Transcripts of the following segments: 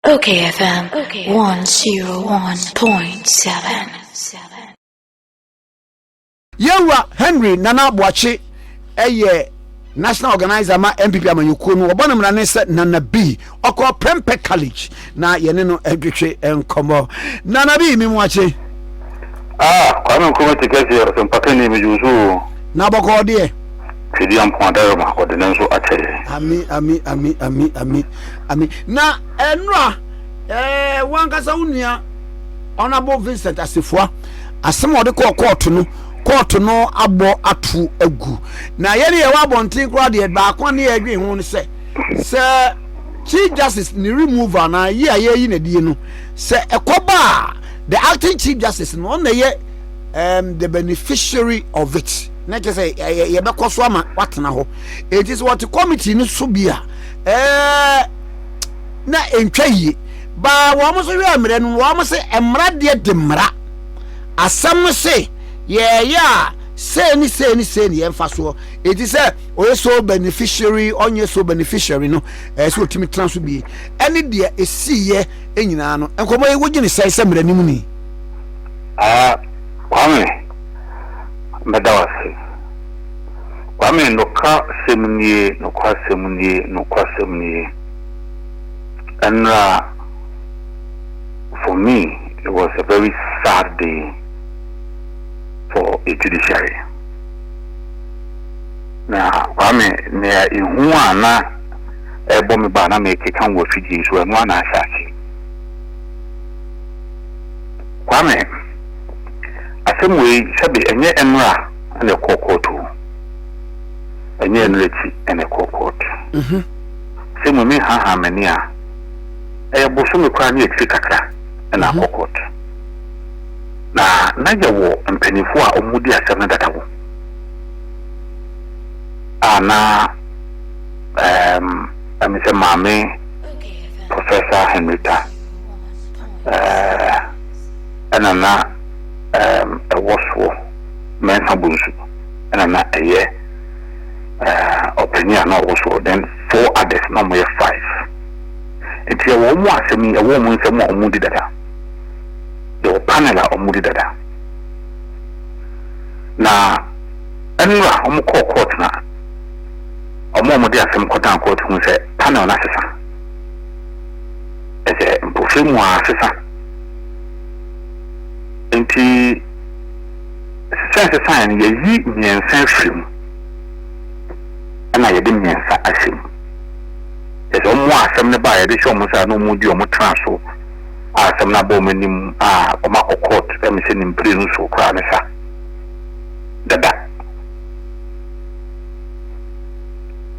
okayfm 101.7. Yewa Henry Nana Boache national organizer ma MPP amanyukuo no obonam na ne se Nana B okọ Prempe College na yene no edwetwe enkomo Nana B mi muache kwame nkrumah tikesi ya mpakani mejuzu na boko de fidi ampondaro ma ko de nso ache ami na enra wankasa unua Honorable Vincent Asifua asem ode ko court no abo atu agu na yene ye wa bontin kra de ba kwa ne adwen hu ne se Chief Justice ni removal na ye na die no se ekoba the acting Chief Justice no na ye the beneficiary of it na je say ye be koso ama watena ho it is what committee no so bia na entwa yi ba wo mo so wi amre no wo mo se emra de mra asam se yeah say ni emfa so it is o so beneficiary onye so beneficiary no so otimi transfer bi any de esiye enyina no enkomo ye wogini sai mra nimu ni kwame medawase kwame ndoka semnie no kwa semnie and for me it was a very sad day for a judiciary. Now, kwame ne ihu ana ebo me ba na me kekan wo fiji so enu ana Ashanti. Kwame asemwe sabe enye enra na kokoto. Enye enreti ene kokoto. Semu me ha mani a boso me kwa na etri kakra na kokoto. Na yawo mpanifu a omudi asem na datawo ana amise mame Professor Henrietta ana ewoso mensa bunsu ana eye opinion na owoso then 4 others no more 5 enti yawo mu asemi yawo mu nsem a omudi data the panel omudi dada na enra omko court na omodi asem kotan court hu se panel na sesa ese mpofimu asesa enti sense sign ye yi nyensa hwem ana ye de nyensa ahwem ese omo asem ne ba ye de hwo mo sa no omodi omo transfer asem na bo manim oma court emse nim prison so kra ne sa dada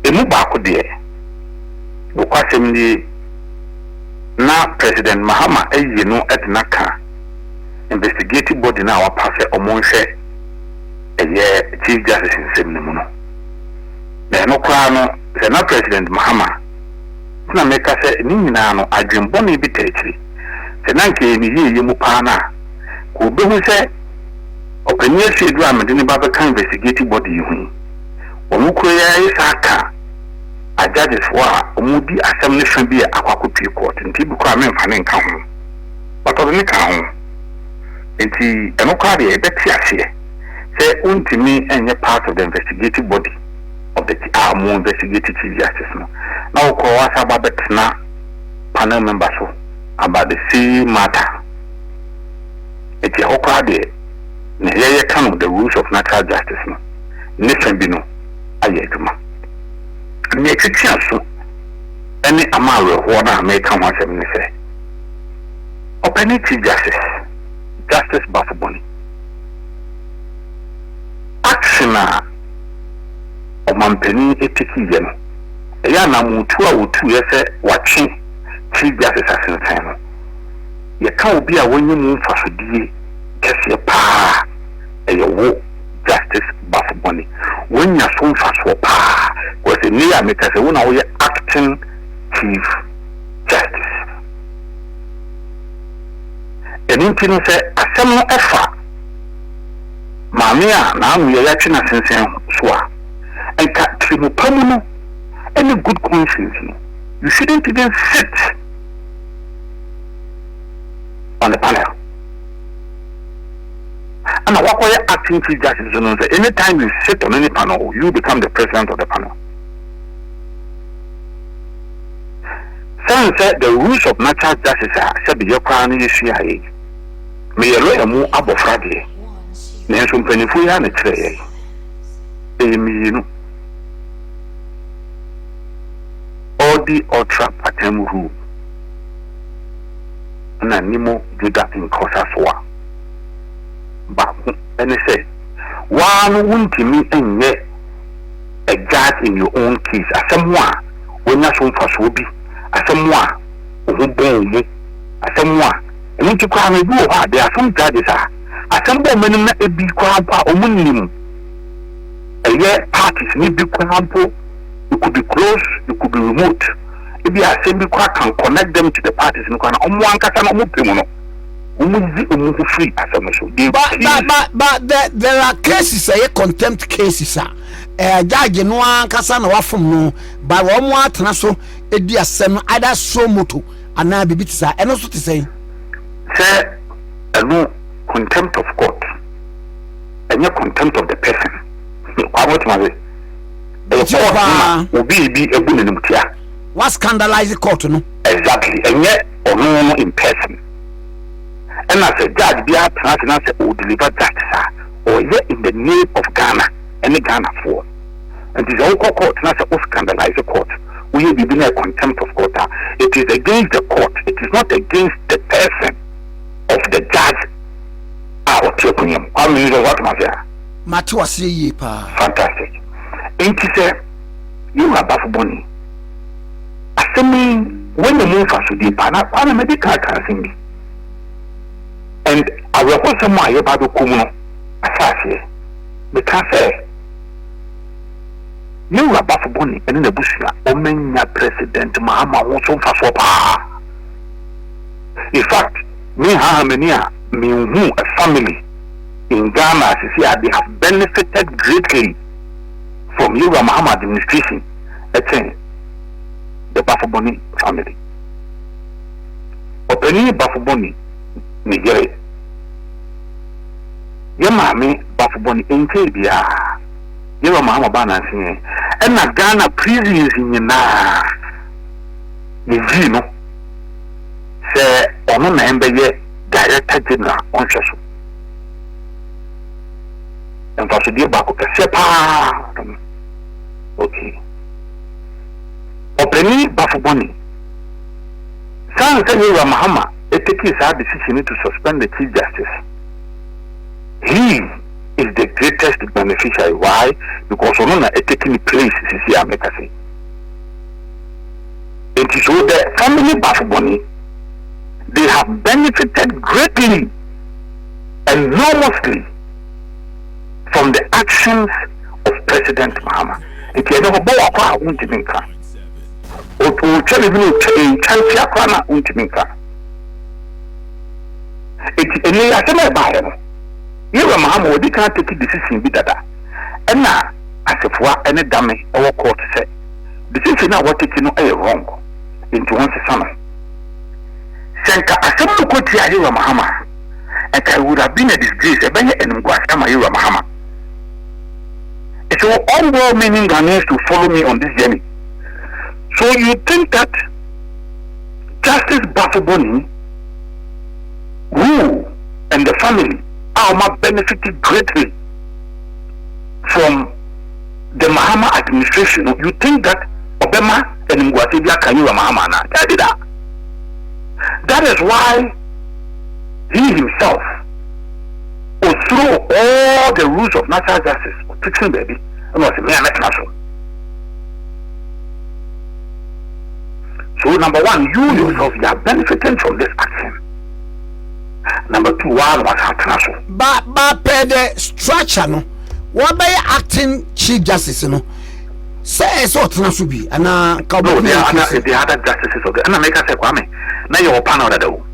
emu ba ko de bo kwasem ni na President Mahama ayi no edna ka investigative body na wa pass omonhwe eye Chief Justice nsem ne mu no na no kra no se na President Mahama na meka se ni nyina no adwembo ne bi tachiri nanke ni ye mu pa na ko be hu se opinion shedu amede ni baba kan investigative body hu onu ko ya isaka a judges wa omudi asem ne hwe bi akwakopie court nti bi ko amemfa ne nka ho bato ne ka ho nti eno kwa de ebeti ase se untimi enye part of the investigative body of the investigative chief justice no na ko wasa babetna panel member so about the same matter. It's a hokade. Neye can the rules of natural justice no. Nation bino ayeduma. Ni chicha so any amare wona make am asem ni say. Open Chief Justice Bafuboni. Action o mampeni etiki ye no. Eya na mutu a wotu ye se watwe Chief Justice Ashanti ye ka obi a wonyi mu mfasodie kese pa eyewo Justice Bafuboni wonya so mfaso pa because ni ya meka se wona wo ye acting Chief Justice eninti no se asem no efa maame a na anu ye yatwe na sensen so a enka trimu pamu no any good conscience no you shouldn't even sit on the panel. And what are acting chief justice? Anytime you sit on any panel, you become the president of the panel. Some said the rules of natural justice are said the Yokan CIA. May a lawyer move above Friday. Nancy Penifuya and a tray. All the ultra patent rule. And a Nemo Judah in Kosaswa. But and they say, one won't me and yet a judge in your own case as someone when you're so fast will be as someone who born you as someone. And when you cry, there are some judges as some women a big crowd or minimum. And yet parties need be crumple. You could be close, you could be remote. If you are saying can connect them to the parties and can one can but there are cases, contempt cases, judge no one kasa na wafom no by one more atnaso edi asem either so moto ana bibi tisa eno so te say no contempt of court and contempt of the person what ma say the court obi bi ebu nenim tia what scandalize the court no exactly and ono in person. And as a judge, be a transnational or deliver justice, or yet in the name of Ghana, any Ghana for. And this whole court, not to scandalize the court. We will be in a contempt of court. It is against the court, it is not against the person of the judge. Our opinion. I mean, what was there? Matua see pa. Fantastic. And she said, you are Bafuboni. Assuming when you move us to the Panamedical can sing. And I will also my about the Kumuno, Asasi, because you are Bafuboni and in the Bushia, Omenia President Mahama Wonson Fasopa. In fact, me Hamania, me who a family in Ghana, they have benefited greatly from Yura Mahama administration, let's say, the Bafuboni family. Openi Bafuboni. Nigeria. Yamami Bafuboni enke bia. Yewa mahama bana sinye. Ena Ghana prisons na. Niji no. Se ono na embeye Director General onhweso. Enfaso die bako kese pa. Okay. Openi Bafuboni. San se Yewa mahama it takes a decision to suspend the Chief Justice. He is the greatest beneficiary. Why? Because on a taking place, it is so the family Bafuboni, they have benefited greatly, enormously from the actions of President Mahama. It is never it is a by you Mahama we can't take a decision be that and now as if what any dummy or court said decision now what taking no wrong into one son Senka Asamu Kotia Yura Mahama and I would have been a disgrace a benny and Guasama Yura Mahama. It's all well meaning Ghanaians to follow me on this journey. So you think that Justice Bafuboni who and the family are benefited greatly from the Mahama administration? You think that Obama and Ngwatibia Kanyura Mahama na that? That is why he himself will throw all the rules of natural justice, fixing baby, and was a so number one, you yourself you are benefiting from this action. Number two, one was international. But per the structure, no, what by acting Chief Justice, no, say so international be, and no, the other justices of the and I make us say, Kwame, now you're panel that do.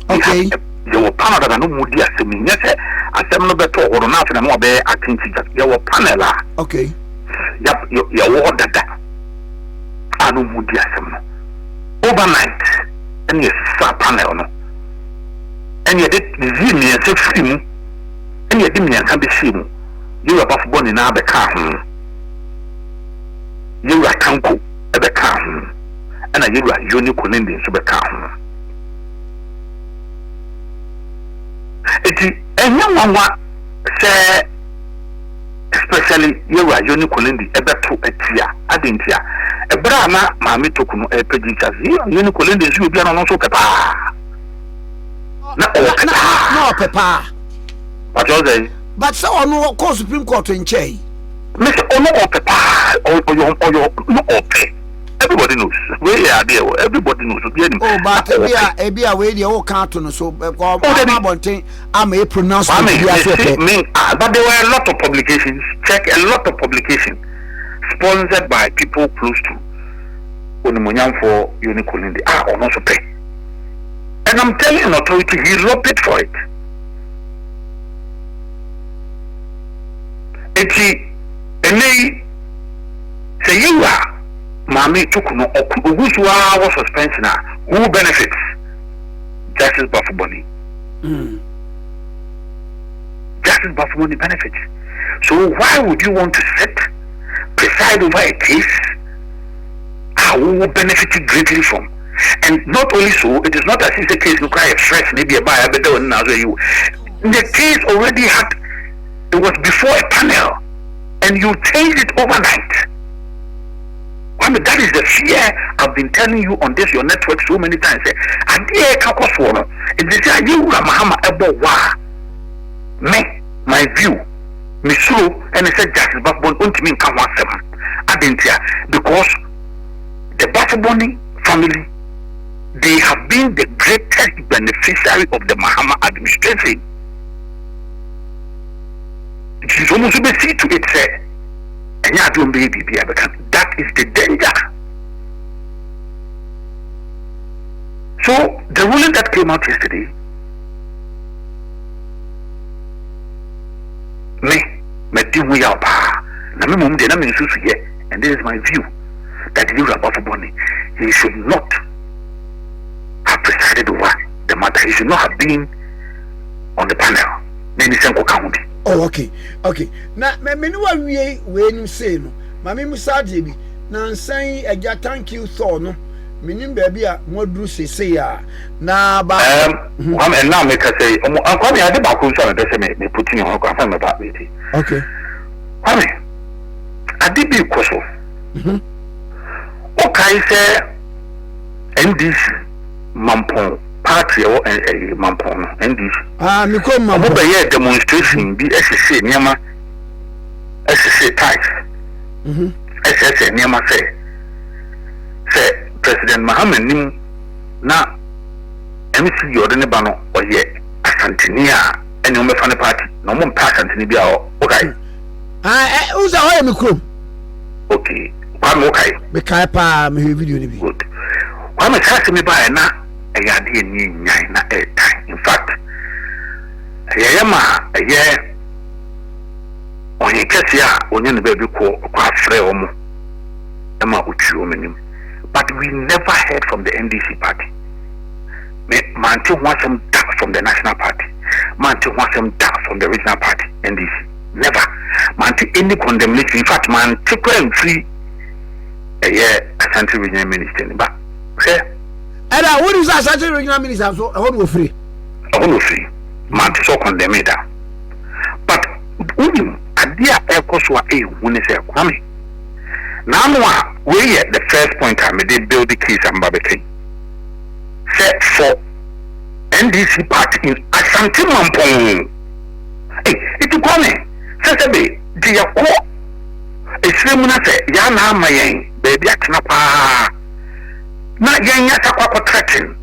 Okay, you're panel that no more dear to me. Yes, I said no better or nothing more by acting Chief Justice. You're panel. Okay, yep, you're what that. I no more dear some overnight, and yes, panel no. and you did the Zim and Sefim, and you didn't have the Sim. You are above born in Abercam. You are Tanko at the Cam, and I you are unicorn Indian Subacam. It is a young one, say, especially you are unicorn Indian, a better to a tia, I didn't hear. A brana, mammy took no a prejudice, you unicorn Indians, you be on also papa. No, papa. What was it? But so on no cause Supreme Court in Che. Mr. Ono papa or your no okay. Everybody knows. We are there. Everybody knows. Oh, but be away the old cartoon so I may pronounce but there were a lot of publications. Check a lot of publications sponsored by people close to Onimunyam for Unicolindi or not to pay. And I'm telling an authority he lobbied for it. Say you are Mammy took no was suspension. Who benefits? Justice Buffaboni. Justice Buffaboni benefits. So why would you want to preside over a case who will benefit greatly from? And not only so, it is not as if the case requires fresh, maybe a buyer better than you. The case already had, it was before a panel. And you change it overnight. I mean, that is the fear I've been telling you on this your network so many times. I dare Kakoswono. And they say, you Mahama Ebo Wa. Me, my view, Misu, and I said, Justice Buffabon, Untimin Kawasem. I didn't hear. Because the Buffaboni family, they have been the greatest beneficiary of the Mahama administration. It is almost to see to it, say, and you don't baby, that is the danger. So, the ruling that came out yesterday, me do we are and this is my view that you are Buffaboni, he should not have presided over the matter, he should not have been on the panel. Then he county. Oh, okay. Now, me no we when you say no. Mami Musa Jebi. Na say eja thank you so no. Minim baby a modru sese ya. Na ba I'm and now make I say I'm me ade ba ko so na say me put in on ko afa me ba be. Okay. Kwame. Ade bi ko so. Okay say NDC Mampon party or Mampon NDC. Me come Mampon. Obo be demonstration bi SSC niama SSC tax. SSC niama say President Mohammed nim na MC Jordan ba no oye Ashanti ene o me fa ne party na mo mpa Ashanti bia o okay. Uza hoye me krom. Okay. Kwame okay. Me kai pa me video ni bi. Good. Kwame say me ba na eyade ni nyan na airtime. In fact, eyema eye onye kesi a onye ne ba bi ko afre omo ema uchi omenim. But we never heard from the NDC party. Manti wants some dark from the National Party. Manti wants some dark from the Regional Party, NDC. Never. Manti any condemnation. In fact, Manti couldn't free Ashanti Regional Minister. But, Eda, what is Ashanti Regional Minister? So, I want to free. I want to free. Manti so condemned. But, Adia Ekoswa when they say, Kwame. Now, we at the first point I made build the case and Babette. Set for NDC party in Ashanti Mampong. Hey, it's a comment. Saturday, dear co. A seminar say, Yana Mayan, baby at Napa. Not young Yataka traction.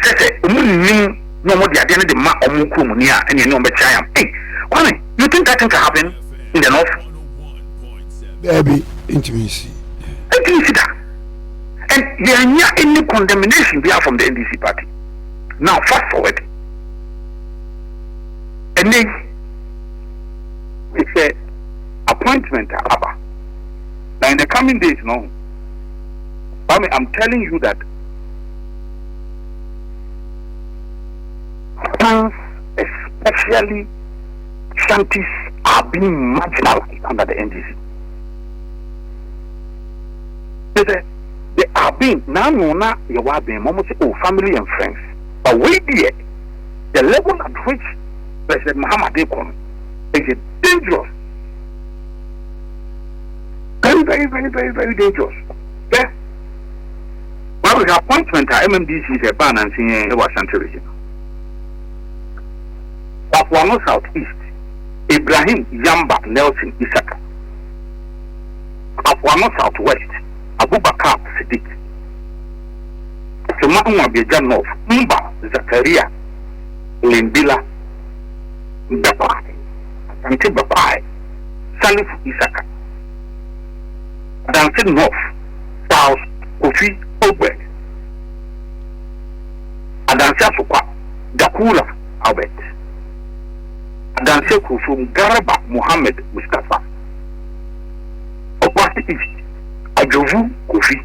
Say, no more the identity of the Ma or Mukumunia and you know, but I am. Hey, Kwame, you think that can happen in the north? Baby, intimacy. I think that. And there are any condemnation there from the NDC party. Now, fast forward. And then, it's a appointment. Now, in the coming days, no. I'm telling you that especially Ashantis, are being marginalized under the NDC. They are being now you are being almost family and friends. But wait there, the level at which President Muhammad Dekon is dangerous. Very, very, very, very, very dangerous. Yeah. Well, the appointment at MMDC is a ban and seeing a Ashanti region. Papuano Southeast, Ibrahim Yamba Nelson Isaka. Papuano Southwest, Abubakar Siddiq. Semamu Abidjan North, Mba Zakaria, Limbila, Babai, Asante Babai, Salif Isaka. Dancing North, South, Kofi, Obed. Adansia Sukwa, Dakula, Albert. Adansia Kusum, Garaba, Muhammad, Mustafa. Opasi East, Ajovu, Kofi.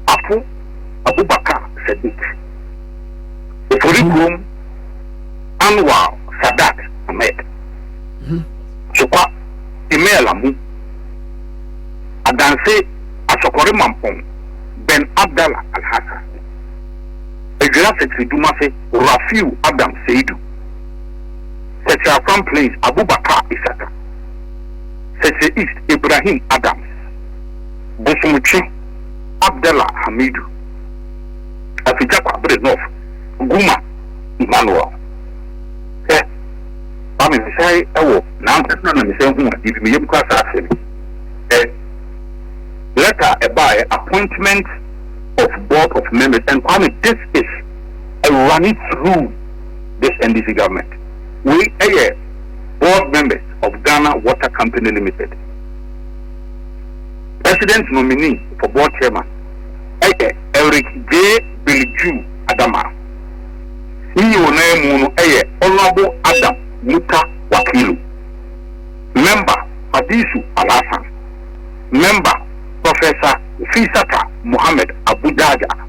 Afu, Abubakar, Sadiq. Oforikum, Anwar, Sadat, Ahmed. Sukwa, Email Amu. Adanse Asokore Mampong, Ben Abdallah Al-Hassan. Ejira Sekri Dumase, Rafiu Adam Seidu. Sekri Afram Plains, Abubakar Isaka. Sekri East, Ibrahim Adams. Bosumuchi, Abdallah Hamidu. Afijakwa Abre North, Guma Emmanuel. I'm say, oh, now I'm not saying who if me class actually. Letter by appointment of board of members, and this is running through this NDC government. We are board members of Ghana Water Company Limited. President nominee for board chairman, Eric J. Biliju Adama. CEO name Honorable Adam Muta Wakilu. Member Hadisu Alasan. Member Professor Fisata Muhammad Abu Jaja.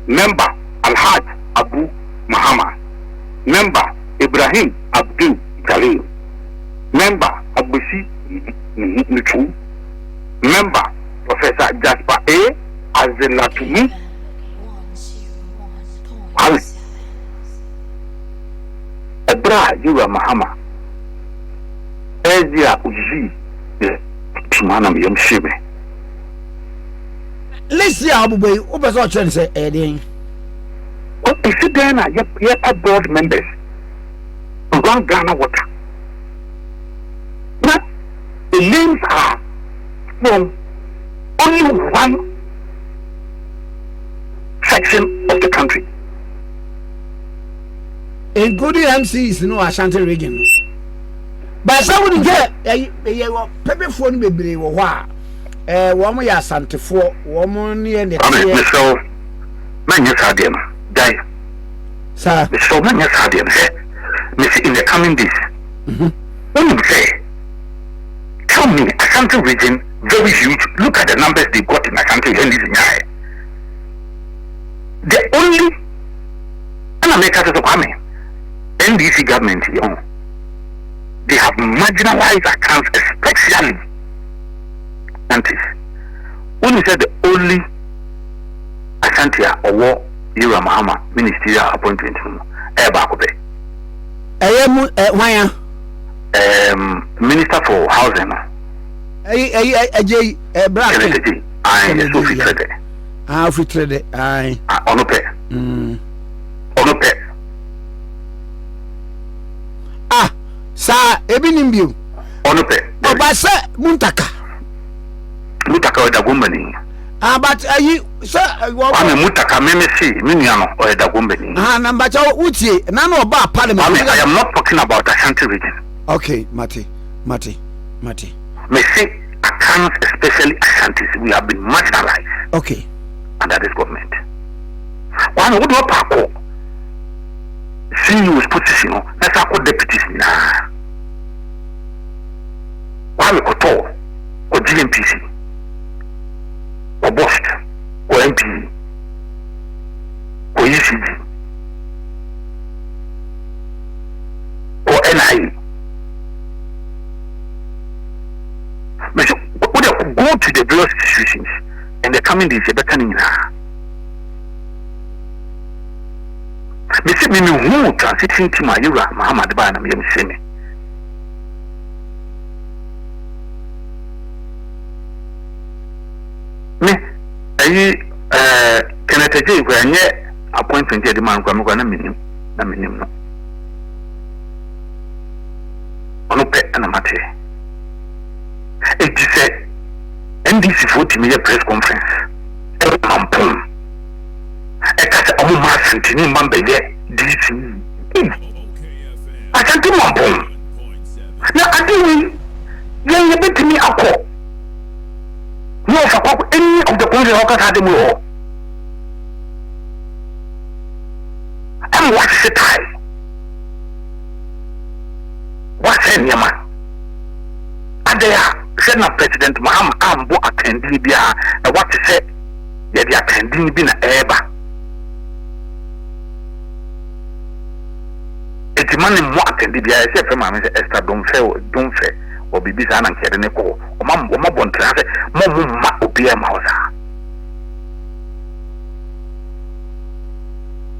Member Alhaj Abu Muhammad. Member Ibrahim Abdul Jalil. Member Abusi Nichu. Member Professor Jasper A. Azelatumi Ali. Ebra Yura Mahama. Ezia Uji Tumana Miyam Shibe. Let's see how we over chance Eddie. What is it then? Yet board members run Ghana Water. But the names are from only one section of the country, including MCs, Ashanti region. But someone get a paper phone baby or what? Woman ya Asante for woman near the so many Sadian die. Sir, So many Sadian in the coming days. When you say, tell me, Ashanti region, very huge. Look at the numbers they got in Ashanti and the only NDC government, they have marginalized accounts, especially Ashantis. When you said the only Ashanti or Yura Mahama ministerial appointment, Minister for Housing. Free trade, aye. Onope. Ah, sir, Ebinim. Onope. Oh, but sir, Muntaka. Mutaka or the woman. Ah, but are you, sir? I'm a Mutaka, Memesi, Miniano or the woman. Ah, number Uchi, none of bar parliament. I am not talking about Ashanti region. Okay, Mati. Messi accounts, especially Ashantis, we have been marginalized. Okay. Under this government. One would not park. CEO's position, that's our deputies now. One we could talk, or GMPC, or BOST, or MP, or UCG. the various institutions and the coming days better than me say me who transition to my Yura Muhammad Bana me say me Kenneth J when ye appointment the man kwa mkwana minim no ono pe na mate it is NDC 40 million press conference mampum ekase omo masentini mbambeye DC Ashanti mampum na adiwi ye betimi akọ no for any of the country how can they move and what's the time what's in Yaman and they are Senate President Mahama Ambo attending Bia and what to say they are attending Bina Eba it's money more attending Bia except for Mamma Esther don't fail or be busy and carrying a call or Mamma Bontra Mamma Obia Mausa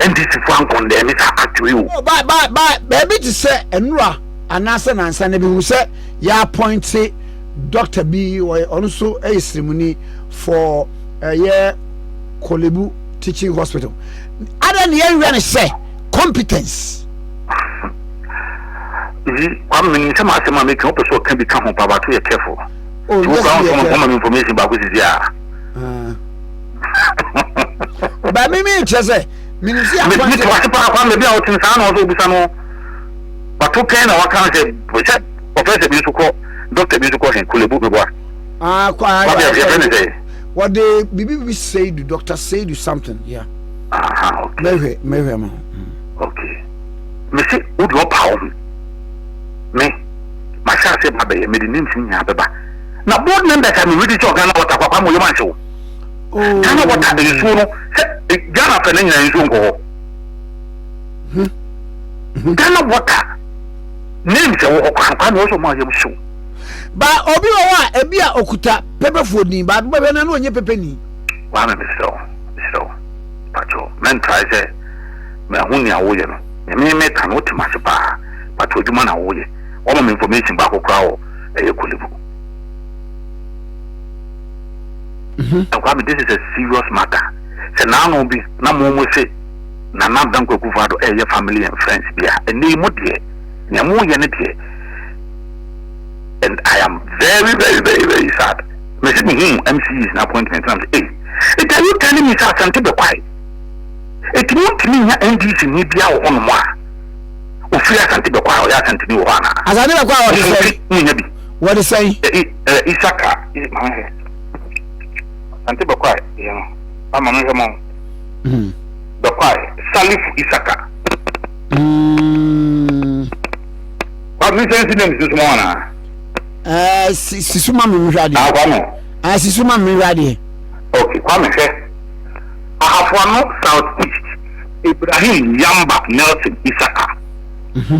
and this is one condemn it to you. Oh, bye, baby to say Enra and Nasan and Sandy who said ya point say Dr. B or also a ceremony for a year Kolebu Teaching Hospital. I don't hear you say competence. One minute, some of them make up so can become home power to be careful. Oh, some information about this year. But maybe just say, Minister, maybe out in San also Bisano. But who can or can't say, we said, Professor Bisuko, Dr. Bisuko, and Kulebu. What the BB say, the doctor say do something, yeah. Okay. Maybe. Okay. Monsieur, would you power? Me, my son said, my baby, made a name in Yababa. Now, board members have really talked about what I'm going to show. Oh, Ghana, what I do, Ghana, Penning, and Zungo. Ghana, what names are also my show. But Obiwa, Ebia Okuta, pepper food, but when I know your pepperni. One of so, Pacho, men try say, Mahunia William, and me make an ultimate bar, but with Jumana William. All of information back crowd a Kulibu. This is a serious matter. So now no be no more say na nam danko kuvado your family and friends be a name and I am very, very, very, very sad. Messaging him MC is an appointment and hey, are you telling me that Ashanti be quiet? It won't mean NDC need be our own more. Ashanti be quiet or Ashanti be one. Ashanti be quiet. What is saying? Isaka is my head. Ashanti be quiet, you know. I'm a man. Be quiet. Salif Isaka. What is the name this morning? Sisuma Miradi. Sisuma Miradi. Okay, come here. Ahafwano Southeast, Ibrahim Yamba Nelson Isaka.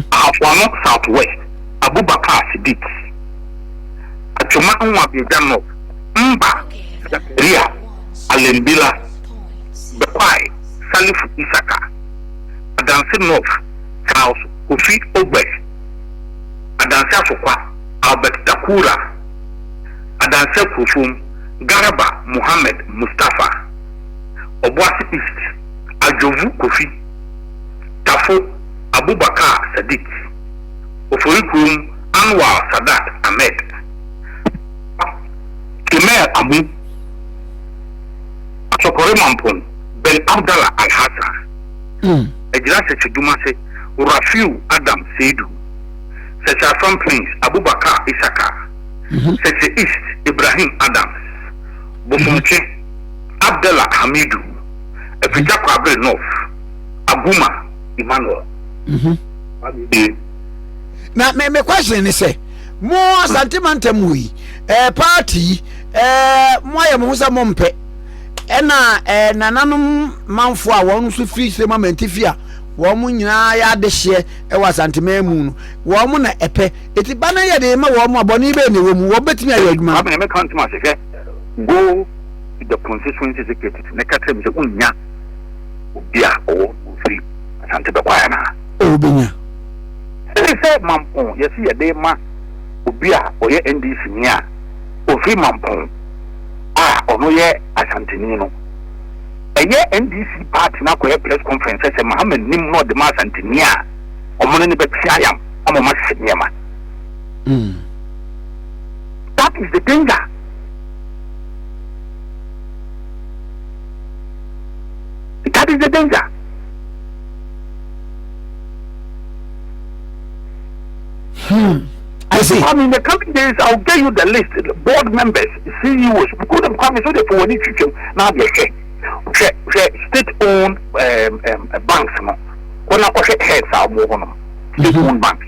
Ahafwano Southwest, Abubakar Siddiq. Achumanwa Bidano, Mba, Zakaria, Alembila, Bekwai, Salif Isaka. Adansi North, Charles Kofi Ogbe. Adansi Asokwa, Albert Takura. Adansi Kufum, Garaba Muhammad Mustafa. Obuasi East, Ajovu Kofi, Tafo Abubakar Sadiq, Oforikum Anwar Sadat Ahmed, Kemer Abu, Asokore Mampon, Ben Abdallah Al Hassan, Ejirase Chidumase, Rafiu Adam Seidu, Secha From Prince Abubakar Isaka, Secha East Ibrahim Adams, Bosumche Abdallah Hamidu, Efija Kwabre North, Aguma Emmanuel. Now, my question is say, more sentimental movie, party, Moya Musa Mompe, Nananum Manfua, one who free the moment if ya, woman ya de share, was Antime Moon, woman epe, it's Banaya de Ma Woma Bonibe, and the woman, what bet me a young man. go to the constituency secretary nekatre me unya obia o free Asante be kwa na obinya say mampon yesi ye de ma obia oye NDC ni a o free mampon ono ye Asante ni no eye NDC party na koye press conference say Mohammed nim no de ma Asante ni a omo ne be tiayam amo ma sinyama that is the danger. That is the danger. I see. I mean, in the coming days, I'll get you the list. The board members, CEOs, because I'm coming so they for any future. Now they say, state-owned banks, no. When I say heads, I'll move on. State-owned banks.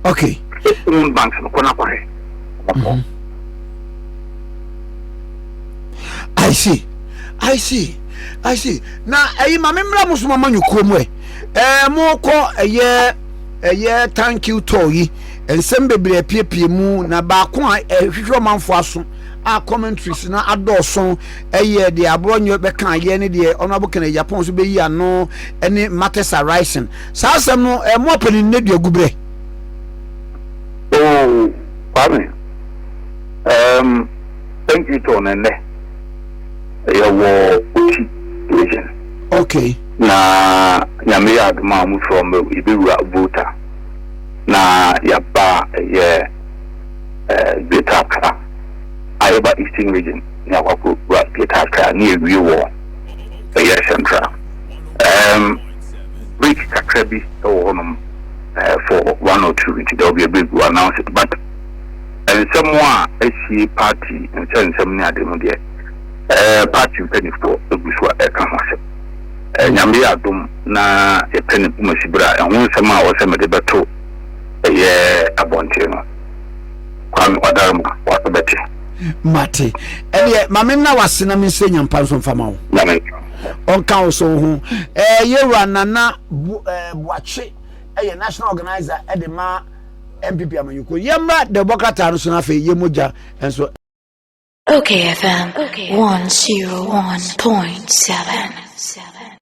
Okay. State-owned banks, no. When I see. Na mamemra musuma manyu komwe. Moko thank you toyi. Ensem bebre piepie mu na ba ko hwehwe manfo aso. A commentaries na adoson de abronyo be kan ye ne de honorable Kennedy Japan so be yi ano any matters arising. Sa asem no mo opani ne de agubre. Oh, pardon. Thank you to Nene. Region. Okay. Na nyame aduma mu from Ibiru voter. Na yaba Greater Accra. Ayaba Eastern Region. Na wako Greater Accra near Wiwo. Central. Big Kakrebi for 1 or 2 weeks. There will be a big announcement. But someone SC party and some near the party penny for the Bushwa Ekamase. Nyambi Adum na a penny Pumasibra, and one summer was a debato a year abontino. Kwame Wadarma, what a betty. Mate, and yet Mamina was cinnamon singing Panson Famau. On council, you run Nana Buache, a national organizer at the Ma MPP Amayuko. Yamba, the Bocata Sunafe, Yemuja, and so. OKFM 101.7.